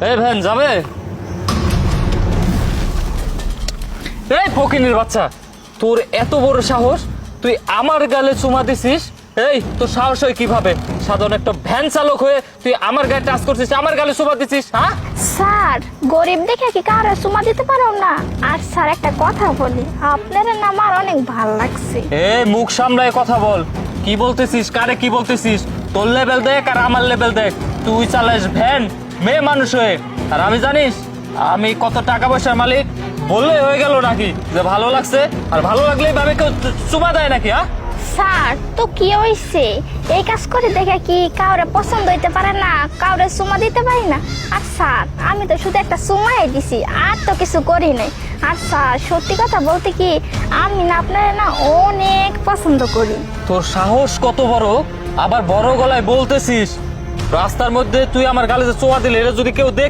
এই ভ্যান যাবে? এই ফকিনের বাচ্চা, তোর এত বড় সাহস, তুই আমার গালে চুমা দিছিস? এই তোর সাহস হয় কিভাবে? সাধারণ একটা ভ্যান চালক হয়ে তুই আমার গায়ে টাচ করছিস, আমার গালে চুমা দিছিস? হ্যাঁ স্যার, গরিব দেখে কি কারো চুমা দিতে পারো না? আর স্যার একটা কথা বলি, আপনার না আমার অনেক ভাল লাগছে। মুখ সামলায় কথা বল। কি বলতেছিস? কারে কি বলতেছিস? তোর লেভেল দেখ আর আমার লেভেল দেখ। তুই চালাস ভ্যান মেয়ে মানুষ হয়ে, আর আমি জানিস আমি কত টাকা পয়সার মালিক? বললে হয়ে গেল নাকি যে ভালো লাগছে? আর ভালো লাগলেই ভাবে কেউ চুমা দেয় নাকি? হ্যাঁ স্যার, তো কি হইছে? এই কাজ করে দেখে কি কাউরে পছন্দ হইতে পারে না? কাউরে চুমা দিতে পারি না? আর স্যার, আমি তো শুধু একটা চুমাই দিছি, আর তো কিছু করি নাই। আর স্যার, সত্যি কথা বলতে কি, আমি না আপনারা না অনেক পছন্দ করি। তোর সাহস কত বড়, আবার বড় গলায় বলতেছিস? রাস্তার মধ্যে তুই আমার গালে যে চোয়া দিলে, এটা যদি কেউ দেখ